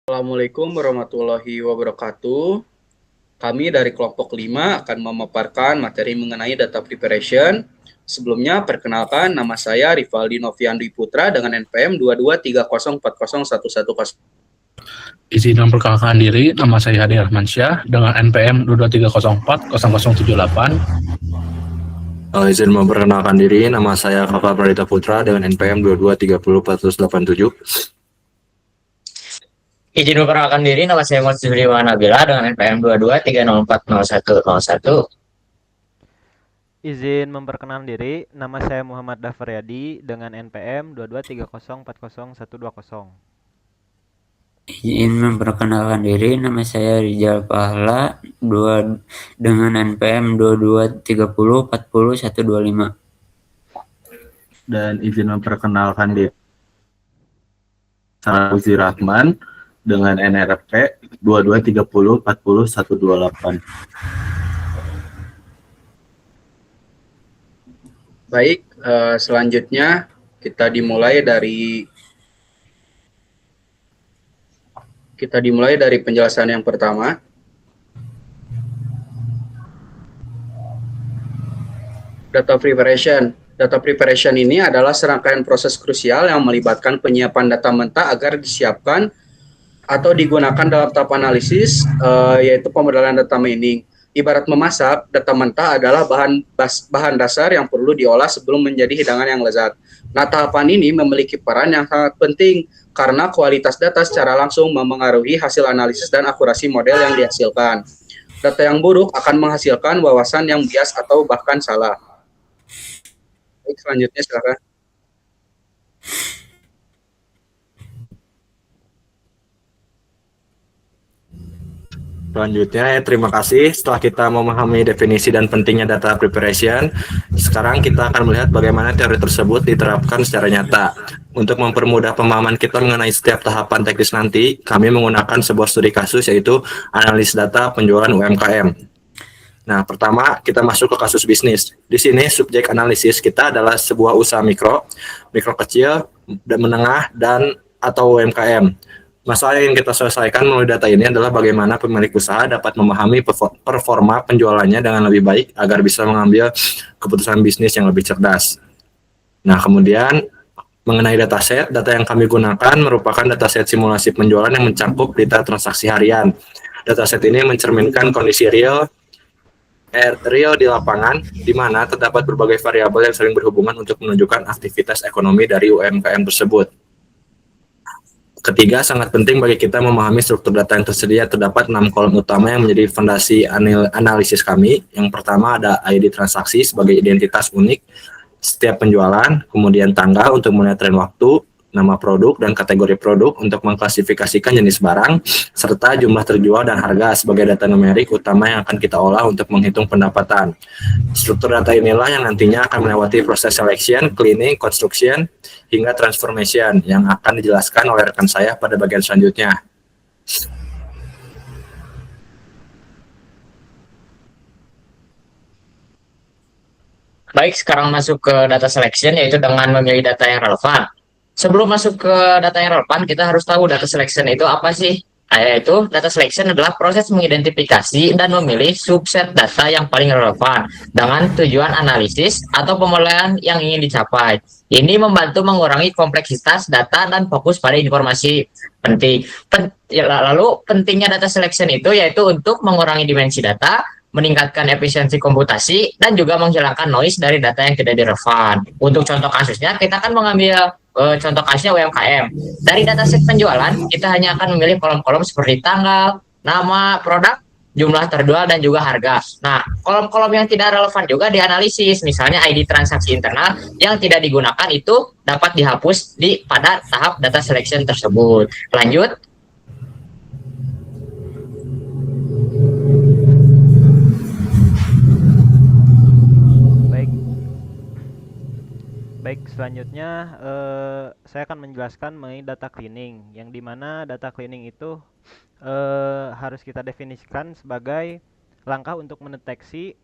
Assalamualaikum warahmatullahi wabarakatuh. Kami dari kelompok 5 akan memaparkan materi mengenai data preparation. Sebelumnya, perkenalkan nama saya Rivaldi Noviandi Putra dengan NPM 2230401110. Izin memperkenalkan diri, nama saya Hadi Rahmansyah dengan NPM 2230400078. Izin memperkenalkan diri, nama saya Kakak Pradita Putra dengan NPM 22304047. Izin memperkenalkan diri, nama saya Muhammad Zuhri Nabila dengan NPM 2230400101. Izin memperkenalkan diri, nama saya Muhammad Dafaryadi dengan NPM 2230401200. Izin memperkenalkan diri, nama saya Rizal Pahla dengan NPM 2230404125. Dan izin memperkenalkan diri, saya Uzi Rahman dengan NRP 2230400128. Baik, selanjutnya kita dimulai dari penjelasan yang pertama. Data preparation. Data preparation ini adalah serangkaian proses krusial yang melibatkan penyiapan data mentah agar disiapkan atau digunakan dalam tahap analisis, yaitu pemodelan data mining. Ibarat memasak, data mentah adalah bahan dasar yang perlu diolah sebelum menjadi hidangan yang lezat. Nah, tahapan ini memiliki peran yang sangat penting karena kualitas data secara langsung memengaruhi hasil analisis dan akurasi model yang dihasilkan. Data yang buruk akan menghasilkan wawasan yang bias atau bahkan salah. Baik, selanjutnya silakan. Selanjutnya, terima kasih. Setelah kita memahami definisi dan pentingnya data preparation, sekarang kita akan melihat bagaimana teori tersebut diterapkan secara nyata. Untuk mempermudah pemahaman kita mengenai setiap tahapan teknis nanti, kami menggunakan sebuah studi kasus, yaitu analisis data penjualan UMKM. Nah, pertama kita masuk ke kasus bisnis. Di sini subjek analisis kita adalah sebuah usaha mikro kecil, dan menengah, dan atau UMKM. Masalah yang kita selesaikan melalui data ini adalah bagaimana pemilik usaha dapat memahami performa penjualannya dengan lebih baik agar bisa mengambil keputusan bisnis yang lebih cerdas. Nah, kemudian mengenai dataset, data yang kami gunakan merupakan dataset simulasi penjualan yang mencakup data transaksi harian. Dataset ini mencerminkan kondisi real di lapangan, di mana terdapat berbagai variabel yang saling berhubungan untuk menunjukkan aktivitas ekonomi dari UMKM tersebut. Ketiga, sangat penting bagi kita memahami struktur data yang tersedia. Terdapat 6 kolom utama yang menjadi fondasi analisis kami. Yang pertama ada ID transaksi sebagai identitas unik setiap penjualan, kemudian tanggal untuk melihat tren waktu, nama produk dan kategori produk untuk mengklasifikasikan jenis barang, serta jumlah terjual dan harga sebagai data numerik utama yang akan kita olah untuk menghitung pendapatan. Struktur data inilah yang nantinya akan melewati proses selection, cleaning, construction, hingga transformation yang akan dijelaskan oleh rekan saya pada bagian selanjutnya. Baik, sekarang masuk ke data selection, yaitu dengan memilih data yang relevan. Sebelum masuk ke data yang relevan, kita harus tahu data selection itu apa sih? Yaitu data selection adalah proses mengidentifikasi dan memilih subset data yang paling relevan dengan tujuan analisis atau pemodelan yang ingin dicapai. Ini membantu mengurangi kompleksitas data dan fokus pada informasi penting. Lalu pentingnya data selection itu yaitu untuk mengurangi dimensi data, meningkatkan efisiensi komputasi, dan juga menghilangkan noise dari data yang tidak relevan. Untuk contoh kasusnya, kita akan mengambil contoh kasusnya UMKM. Dari dataset penjualan, kita hanya akan memilih kolom-kolom seperti tanggal, nama, produk, jumlah terjual, dan juga harga. Nah, kolom-kolom yang tidak relevan juga dianalisis. Misalnya ID transaksi internal yang tidak digunakan itu dapat dihapus pada tahap data selection tersebut. Lanjut. Baik, selanjutnya saya akan menjelaskan mengenai data cleaning, yang dimana data cleaning itu harus kita definisikan sebagai langkah untuk mendeteksi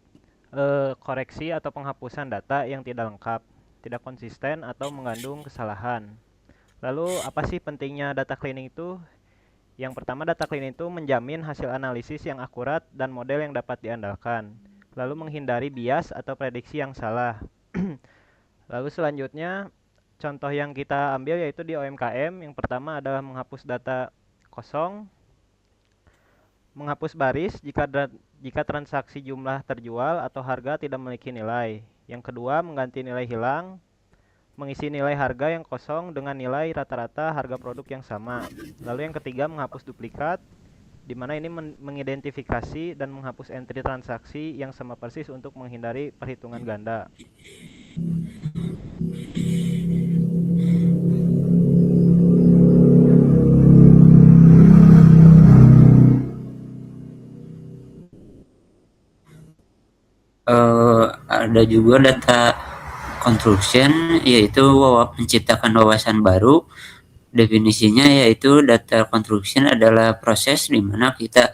koreksi atau penghapusan data yang tidak lengkap, tidak konsisten, atau mengandung kesalahan. Lalu apa sih pentingnya data cleaning itu? Yang pertama, data clean itu menjamin hasil analisis yang akurat dan model yang dapat diandalkan, lalu menghindari bias atau prediksi yang salah. Lalu selanjutnya, contoh yang kita ambil yaitu di OMKM. Yang pertama adalah menghapus data kosong, menghapus baris jika transaksi jumlah terjual atau harga tidak memiliki nilai. Yang kedua, mengganti nilai hilang, mengisi nilai harga yang kosong dengan nilai rata-rata harga produk yang sama. Lalu yang ketiga, menghapus duplikat, di mana ini mengidentifikasi dan menghapus entry transaksi yang sama persis untuk menghindari perhitungan ganda. Ada juga data construction, yaitu menciptakan wawasan baru. Definisinya yaitu data construction adalah proses di mana kita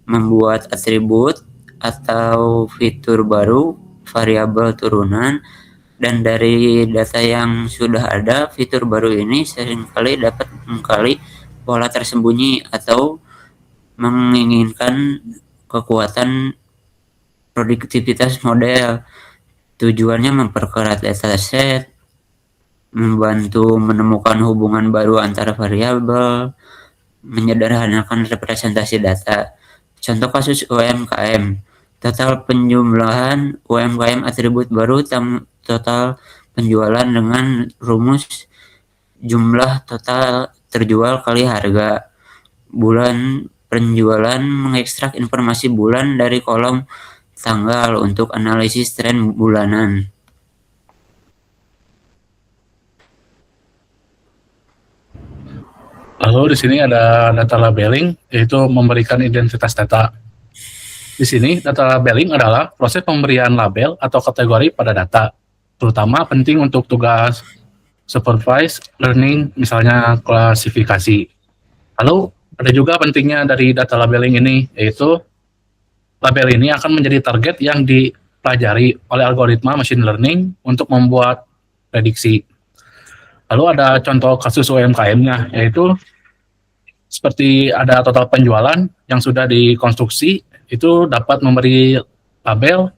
membuat atribut atau fitur baru, variabel turunan, dan dari data yang sudah ada, fitur baru ini seringkali dapat mengkali pola tersembunyi atau menginginkan kekuatan produktivitas model. Tujuannya memperkerat dataset, membantu menemukan hubungan baru antara variabel, menyederhanakan representasi data. Contoh kasus UMKM, total penjumlahan UMKM atribut baru total penjualan dengan rumus jumlah total terjual kali harga. Bulan penjualan mengekstrak informasi bulan dari kolom tanggal untuk analisis tren bulanan. Lalu di sini ada data labeling, yaitu memberikan identitas data. Di sini, data labeling adalah proses pemberian label atau kategori pada data, terutama penting untuk tugas supervised learning, misalnya klasifikasi. Lalu, ada juga pentingnya dari data labeling ini, yaitu label ini akan menjadi target yang dipelajari oleh algoritma machine learning untuk membuat prediksi. Lalu ada contoh kasus UMKM-nya, yaitu seperti ada total penjualan yang sudah dikonstruksi, itu dapat memberi label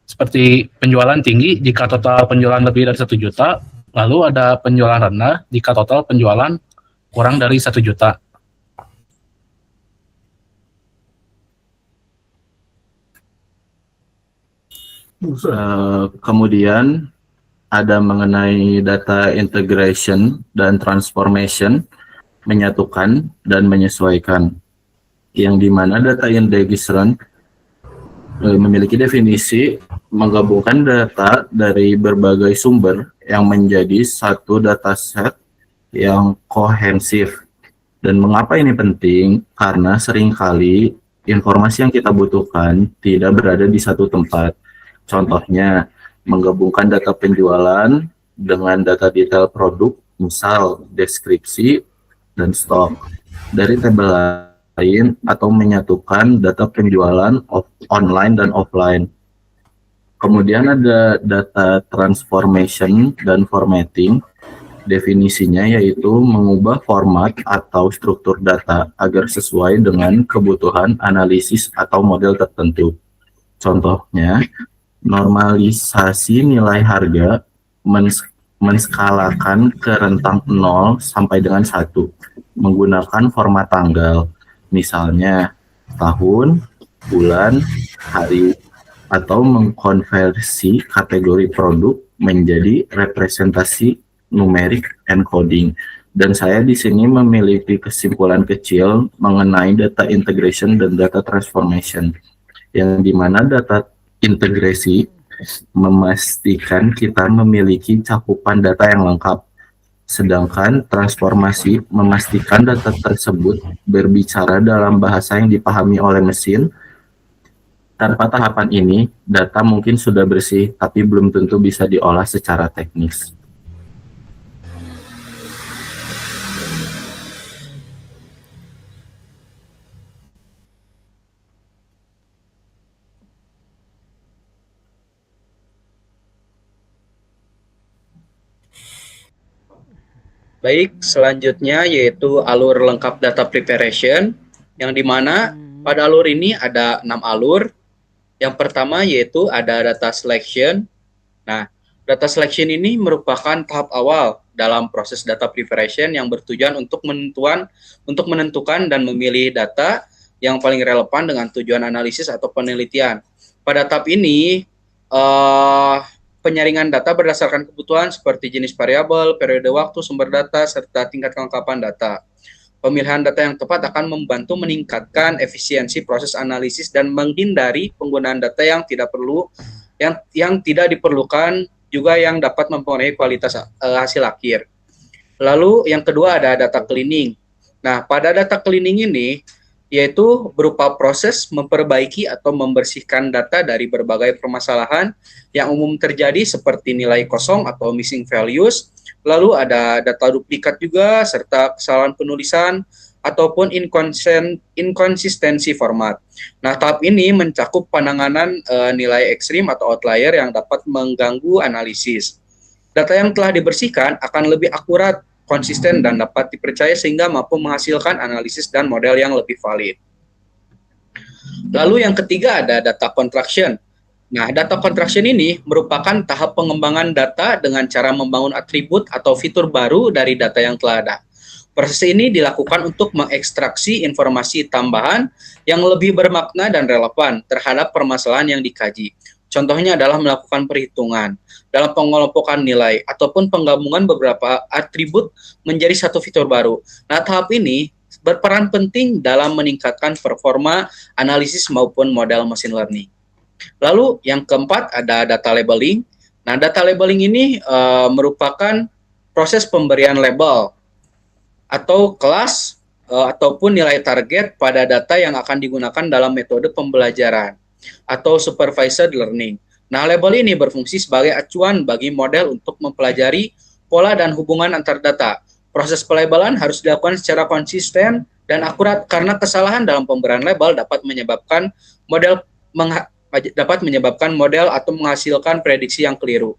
seperti penjualan tinggi jika total penjualan lebih dari 1 juta, lalu ada penjualan rendah jika total penjualan kurang dari 1 juta. Kemudian ada mengenai data integration dan transformation, menyatukan dan menyesuaikan, yang dimana data integration memiliki definisi menggabungkan data dari berbagai sumber yang menjadi satu dataset yang kohensif. Dan mengapa ini penting? Karena seringkali informasi yang kita butuhkan tidak berada di satu tempat. Contohnya, menggabungkan data penjualan dengan data detail produk, misal deskripsi dan stok, dari tabel lain, atau menyatukan data penjualan online dan offline. Kemudian ada data transformation dan formatting. Definisinya yaitu mengubah format atau struktur data agar sesuai dengan kebutuhan analisis atau model tertentu. Contohnya, normalisasi nilai harga menskalakan ke rentang 0 sampai dengan 1 menggunakan format tanggal, misalnya tahun, bulan, hari, atau mengkonversi kategori produk menjadi representasi numerik encoding. Dan saya di sini memiliki kesimpulan kecil mengenai data integration dan data transformation, yang dimana data integrasi memastikan kita memiliki cakupan data yang lengkap, sedangkan transformasi memastikan data tersebut berbicara dalam bahasa yang dipahami oleh mesin. Tanpa tahapan ini, data mungkin sudah bersih, tapi belum tentu bisa diolah secara teknis. Baik, selanjutnya yaitu alur lengkap data preparation, yang dimana pada alur ini ada 6 alur. Yang pertama yaitu ada data selection. Nah, data selection ini merupakan tahap awal dalam proses data preparation yang bertujuan untuk menentukan dan memilih data yang paling relevan dengan tujuan analisis atau penelitian. Pada tahap ini, penyaringan data berdasarkan kebutuhan seperti jenis variabel, periode waktu, sumber data, serta tingkat kelengkapan data. Pemilihan data yang tepat akan membantu meningkatkan efisiensi proses analisis dan menghindari penggunaan data yang tidak diperlukan, juga yang dapat mempengaruhi kualitas hasil akhir. Lalu yang kedua ada data cleaning. Nah, pada data cleaning ini yaitu berupa proses memperbaiki atau membersihkan data dari berbagai permasalahan yang umum terjadi seperti nilai kosong atau missing values, lalu ada data duplikat juga, serta kesalahan penulisan ataupun inkonsistensi format. Nah, tahap ini mencakup penanganan nilai ekstrim atau outlier yang dapat mengganggu analisis. Data yang telah dibersihkan akan lebih akurat, konsisten, dan dapat dipercaya sehingga mampu menghasilkan analisis dan model yang lebih valid. Lalu yang ketiga ada data contraction. Nah, data contraction ini merupakan tahap pengembangan data dengan cara membangun atribut atau fitur baru dari data yang telah ada. Proses ini dilakukan untuk mengekstraksi informasi tambahan yang lebih bermakna dan relevan terhadap permasalahan yang dikaji. Contohnya adalah melakukan perhitungan dalam pengelompokan nilai ataupun penggabungan beberapa atribut menjadi satu fitur baru. Nah, tahap ini berperan penting dalam meningkatkan performa analisis maupun model machine learning. Lalu yang keempat ada data labeling. Nah, data labeling ini merupakan proses pemberian label atau kelas ataupun nilai target pada data yang akan digunakan dalam metode pembelajaran atau supervised learning. Nah, label ini berfungsi sebagai acuan bagi model untuk mempelajari pola dan hubungan antar data. Proses pelabelan harus dilakukan secara konsisten dan akurat karena kesalahan dalam pemberian label dapat menyebabkan model atau menghasilkan prediksi yang keliru.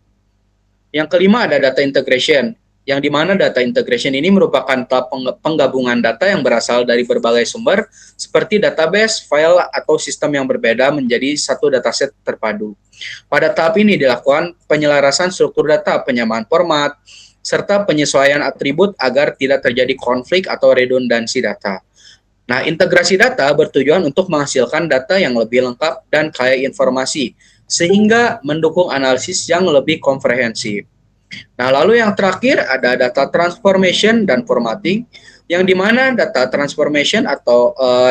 Yang kelima ada data integration, yang dimana data integration ini merupakan tahap penggabungan data yang berasal dari berbagai sumber seperti database, file, atau sistem yang berbeda menjadi satu dataset terpadu. Pada tahap ini dilakukan penyelarasan struktur data, penyamaan format, serta penyesuaian atribut agar tidak terjadi konflik atau redundansi data. Nah, integrasi data bertujuan untuk menghasilkan data yang lebih lengkap dan kaya informasi, sehingga mendukung analisis yang lebih komprehensif. Nah, lalu yang terakhir ada data transformation dan formatting, yang dimana data transformation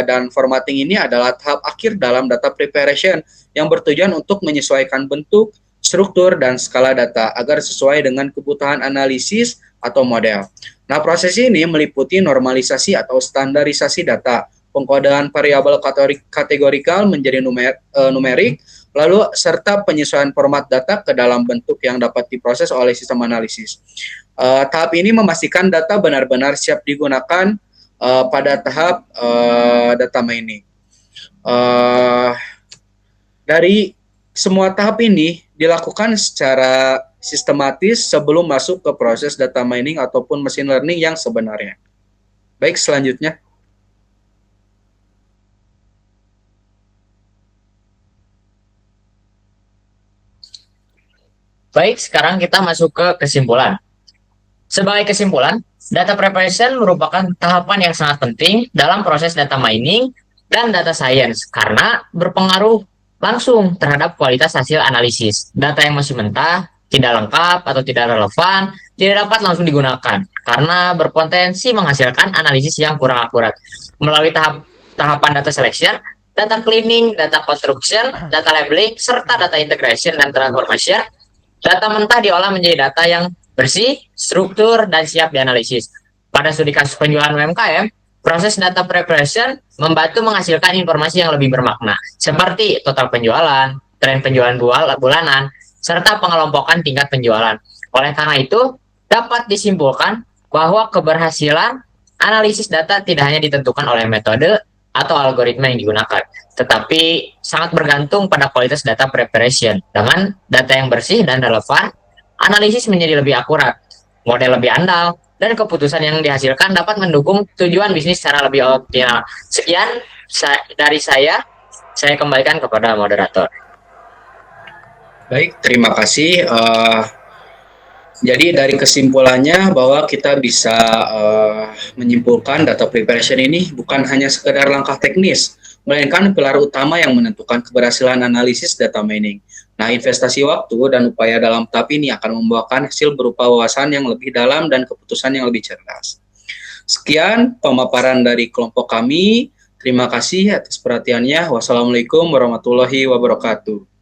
dan formatting ini adalah tahap akhir dalam data preparation yang bertujuan untuk menyesuaikan bentuk, struktur, dan skala data agar sesuai dengan kebutuhan analisis atau model. Nah, proses ini meliputi normalisasi atau standarisasi data, pengkodean variabel kategorikal menjadi numerik, lalu serta penyesuaian format data ke dalam bentuk yang dapat diproses oleh sistem analisis. Tahap ini memastikan data benar-benar siap digunakan pada tahap data mining. Dari semua tahap ini dilakukan secara sistematis sebelum masuk ke proses data mining ataupun machine learning yang sebenarnya. Baik, selanjutnya. Baik, sekarang kita masuk ke kesimpulan. Sebagai kesimpulan, data preparation merupakan tahapan yang sangat penting dalam proses data mining dan data science karena berpengaruh langsung terhadap kualitas hasil analisis. Data yang masih mentah, tidak lengkap, atau tidak relevan, tidak dapat langsung digunakan karena berpotensi menghasilkan analisis yang kurang akurat. Melalui tahapan data selection, data cleaning, data construction, data labeling, serta data integration dan transformation, data mentah diolah menjadi data yang bersih, struktur, dan siap dianalisis. Pada studi kasus penjualan UMKM, proses data preparation membantu menghasilkan informasi yang lebih bermakna, seperti total penjualan, tren penjualan bulanan, serta pengelompokan tingkat penjualan. Oleh karena itu, dapat disimpulkan bahwa keberhasilan analisis data tidak hanya ditentukan oleh metode atau algoritma yang digunakan, tetapi sangat bergantung pada kualitas data preparation. Dengan data yang bersih dan relevan, analisis menjadi lebih akurat, model lebih andal, dan keputusan yang dihasilkan dapat mendukung tujuan bisnis secara lebih optimal. Sekian dari saya kembalikan kepada moderator. Baik, terima kasih. Jadi dari kesimpulannya bahwa kita bisa menyimpulkan data preparation ini bukan hanya sekedar langkah teknis, melainkan pilar utama yang menentukan keberhasilan analisis data mining. Nah, investasi waktu dan upaya dalam tahap ini akan membuahkan hasil berupa wawasan yang lebih dalam dan keputusan yang lebih cerdas. Sekian pemaparan dari kelompok kami. Terima kasih atas perhatiannya. Wassalamualaikum warahmatullahi wabarakatuh.